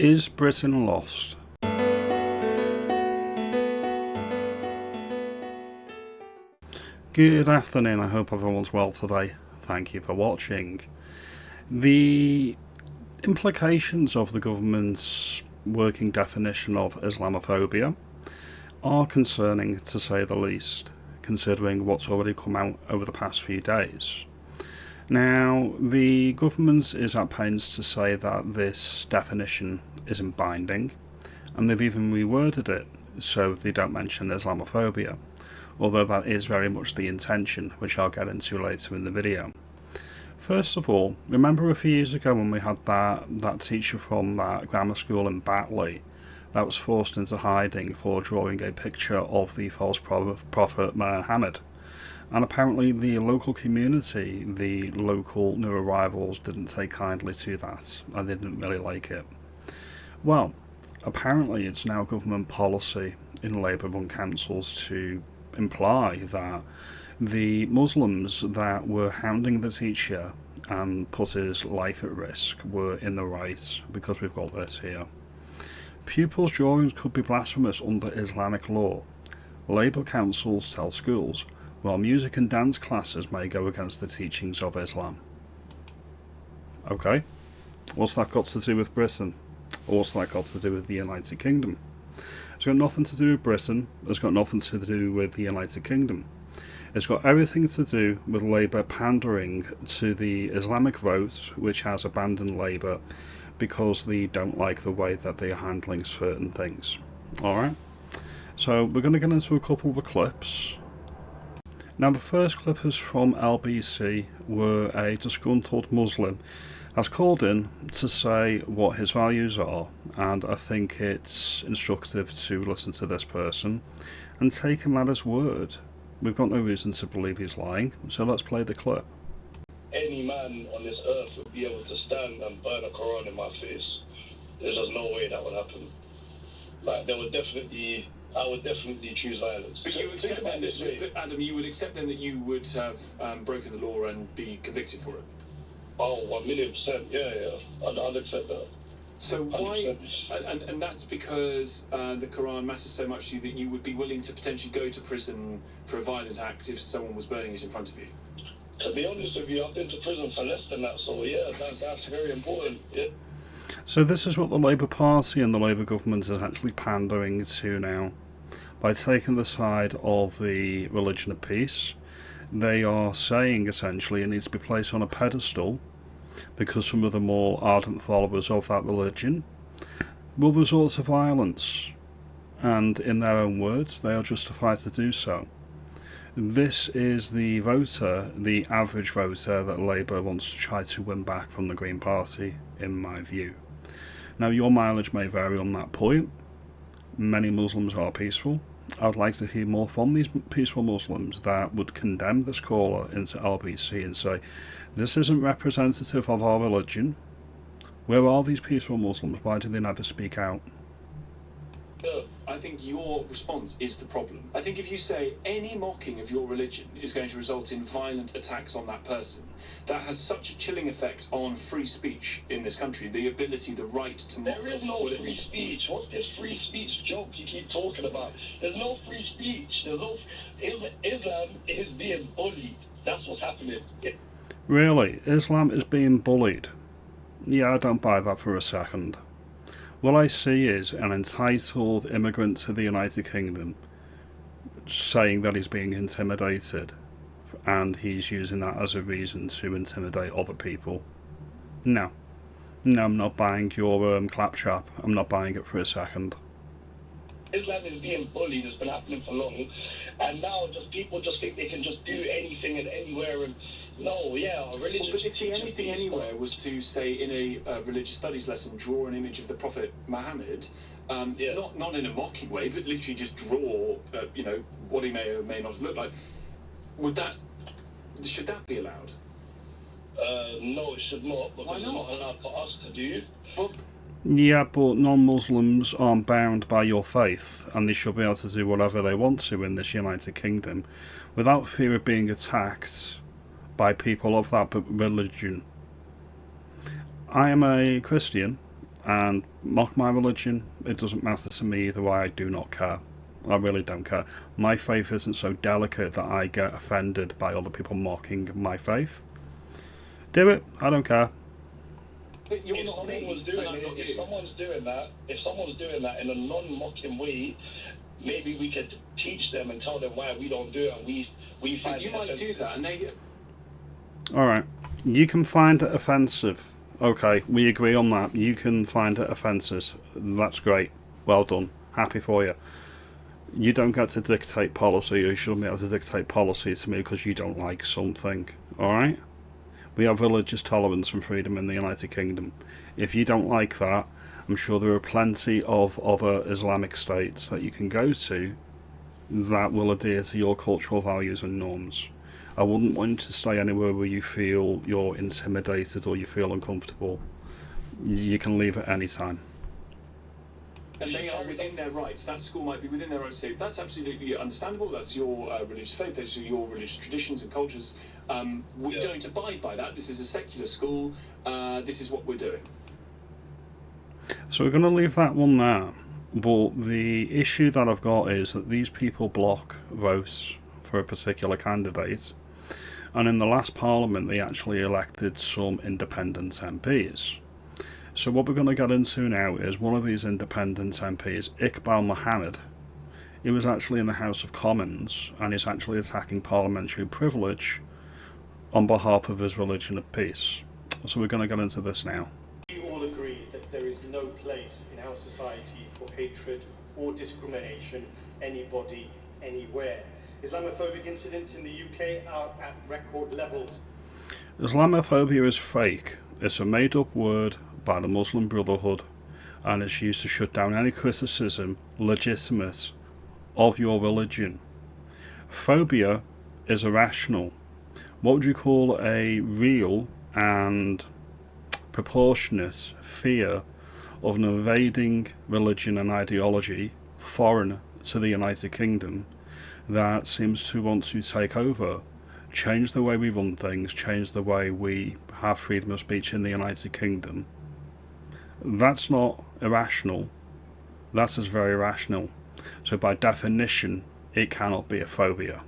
Is Britain lost? Good afternoon, I hope everyone's well today. Thank you for watching. The implications of the government's working definition of Islamophobia are concerning, to say the least, considering what's already come out over the past few days. Now, the government is at pains to say that this definition isn't binding, and they've even reworded it so they don't mention Islamophobia, although that is very much the intention, which I'll get into later in the video. First of all, remember a few years ago when we had that teacher from that grammar school in Batley that was forced into hiding for drawing a picture of the false prophet Muhammad? And apparently the local community, the local new arrivals, didn't take kindly to that, and they didn't really like it. Well, apparently it's now government policy in Labour-run councils to imply that the Muslims that were hounding the teacher and put his life at risk were in the right, because we've got this here. Pupils' drawings could be blasphemous under Islamic law. Labour councils tell schools, while music and dance classes may go against the teachings of Islam. Okay, what's that got to do with Britain? Or what's that got to do with the United Kingdom? It's got nothing to do with Britain, it's got nothing to do with the United Kingdom. It's got everything to do with Labour pandering to the Islamic vote, which has abandoned Labour because they don't like the way that they are handling certain things. Alright, so we're going to get into a couple of clips. Now the first clip is from LBC, where a disgruntled Muslim has called in to say what his values are, and I think it's instructive to listen to this person and take him at his word. We've got no reason to believe he's lying, so let's play the clip. Any man on this earth would be able to stand and burn a Quran in my face. There's just no way that would happen. Like, I would definitely choose violence. But you accept then that, Adam, you would accept then that you would have broken the law and be convicted for it? Oh, 1,000,000%, yeah. I'd accept that. So why, and that's because the Quran matters so much to you that you would be willing to potentially go to prison for a violent act if someone was burning it in front of you? To be honest with you, I've been to prison for less than that, so yeah, that's very important. Yeah. So this is what the Labour Party and the Labour government is actually pandering to now. By taking the side of the religion of peace, they are saying essentially it needs to be placed on a pedestal because some of the more ardent followers of that religion will resort to violence, and in their own words, they are justified to do so. This is the voter, the average voter that Labour wants to try to win back from the Green Party, in my view. Now, your mileage may vary on that point. Many Muslims are peaceful. I would like to hear more from these peaceful Muslims that would condemn this caller into LBC and say, this isn't representative of our religion. Where are these peaceful Muslims? Why do they never speak out? I think your response is the problem. I think if you say any mocking of your religion is going to result in violent attacks on that person, that has such a chilling effect on free speech in this country, the ability, the right to mock. There is no free speech. What's this free speech joke you keep talking about? There's no free speech. Islam is being bullied. That's what's happening. Really? Islam is being bullied? Yeah, I don't buy that for a second. What I see is an entitled immigrant to the United Kingdom saying that he's being intimidated, and he's using that as a reason to intimidate other people. No, I'm not buying your claptrap. I'm not buying it for a second. Islam is being bullied. It's been happening for long, and now people just think they can just do anything and anywhere. And no, yeah, religion. Well, but if the anything anywhere was to say in a religious studies lesson, draw an image of the Prophet Muhammad, not in a mocking way, but literally just draw, what he may or may not look like. Should that be allowed? No, it should not. Because why not? It's not allowed for us to do. Well, yeah, but non-Muslims aren't bound by your faith, and they should be able to do whatever they want to in this United Kingdom without fear of being attacked by people of that religion. I am a Christian, and mock my religion, it doesn't matter to me either way. I do not care. I really don't care. My faith isn't so delicate that I get offended by other people mocking my faith. Do it. I don't care. But you're If not someone me, was doing and I'm it, not if you. someone's doing that in a non-mocking way, maybe we could teach them and tell them why we don't do it, and we find But you it might do offensive. that, and they... Alright. You can find it offensive. Okay, we agree on that. You can find it offensive. That's great. Well done. Happy for you. You don't get to dictate policy, or you shouldn't be able to dictate policy to me because you don't like something. Alright? We have religious tolerance and freedom in the United Kingdom. If you don't like that, I'm sure there are plenty of other Islamic states that you can go to that will adhere to your cultural values and norms. I wouldn't want you to stay anywhere where you feel you're intimidated or you feel uncomfortable. You can leave at any time. And they are within their rights. That school might be within their rights. So that's absolutely understandable. That's your religious faith. Those are your religious traditions and cultures. We don't abide by that. This is a secular school. This is what we're doing. So we're going to leave that one there. But the issue that I've got is that these people block votes for a particular candidate. And in the last parliament, they actually elected some independent MPs. So what we're going to get into now is one of these independent MPs, Iqbal Mohammed. He was actually in the House of Commons, and he's actually attacking parliamentary privilege on behalf of his religion of peace. So we're going to get into this now. We all agree that there is no place in our society for hatred or discrimination, anybody, anywhere. Islamophobic incidents in the UK are at record levels. Islamophobia is fake. It's a made-up word by the Muslim Brotherhood, and it's used to shut down any criticism legitimate of your religion. Phobia is irrational. What would you call a real and proportionate fear of an invading religion and ideology foreign to the United Kingdom that seems to want to take over, change the way we run things, change the way we have freedom of speech in the United Kingdom? That's not irrational. That is very rational. So by definition, it cannot be a phobia.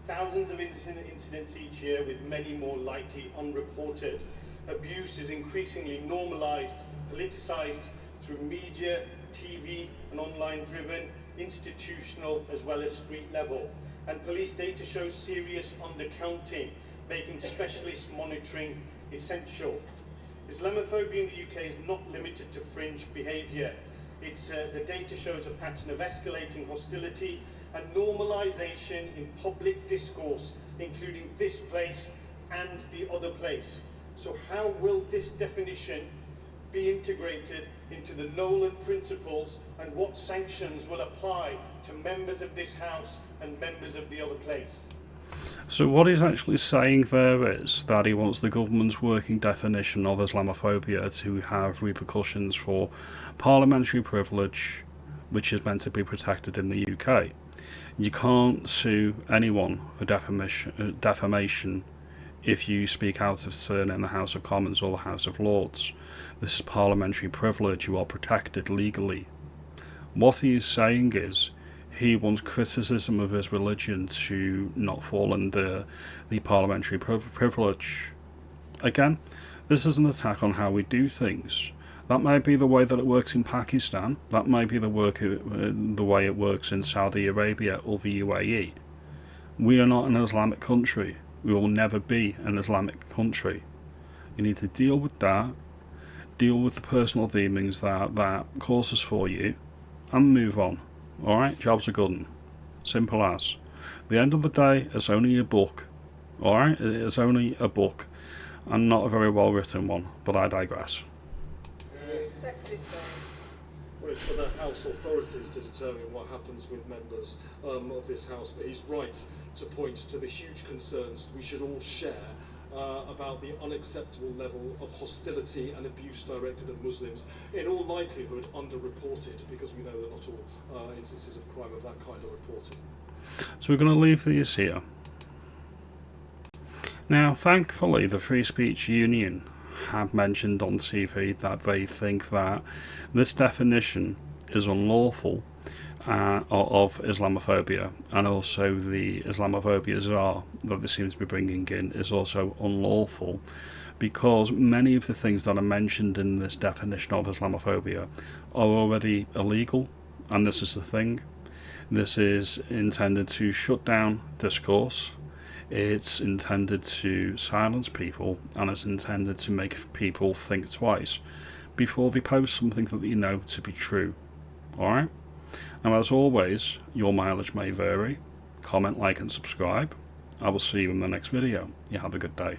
Thousands of incidents each year, with many more likely unreported. Abuse is increasingly normalised, politicised through media, TV and online driven, institutional as well as street level. And police data shows serious undercounting, making specialist monitoring essential. Islamophobia in the UK is not limited to fringe behaviour. The data shows a pattern of escalating hostility and normalisation in public discourse, including this place and the other place. So how will this definition be integrated into the Nolan principles, and what sanctions will apply to members of this House and members of the other place? So what he's actually saying there is that he wants the government's working definition of Islamophobia to have repercussions for parliamentary privilege, which is meant to be protected in the UK. You can't sue anyone for defamation if you speak out of turn in the House of Commons or the House of Lords. This is parliamentary privilege. You are protected legally. What he is saying is he wants criticism of his religion to not fall under the parliamentary privilege. Again, this is an attack on how we do things. That might be the way that it works in Pakistan. That might be the way it works in Saudi Arabia or the UAE. We are not an Islamic country. We will never be an Islamic country. You need to deal with that, deal with the personal demons that causes for you, and move on. Alright, jobs are good one. Simple as. At the end of the day, it's only a book. Alright, it's only a book, and not a very well written one, but I digress. Exactly so. Well, it's for the House authorities to determine what happens with members of this House, but he's right to point to the huge concerns we should all share about the unacceptable level of hostility and abuse directed at Muslims, in all likelihood underreported, because we know that not all instances of crime of that kind are reported. So we're going to leave these here. Now, thankfully, the Free Speech Union have mentioned on TV that they think that this definition is unlawful of Islamophobia, and also the Islamophobia czar that they seem to be bringing in is also unlawful, because many of the things that are mentioned in this definition of Islamophobia are already illegal. And this is the thing: this is intended to shut down discourse, it's intended to silence people, and it's intended to make people think twice before they post something that they know to be true. Alright? Now, as always, your mileage may vary. Comment, like and subscribe. I will see you in the next video. You have a good day.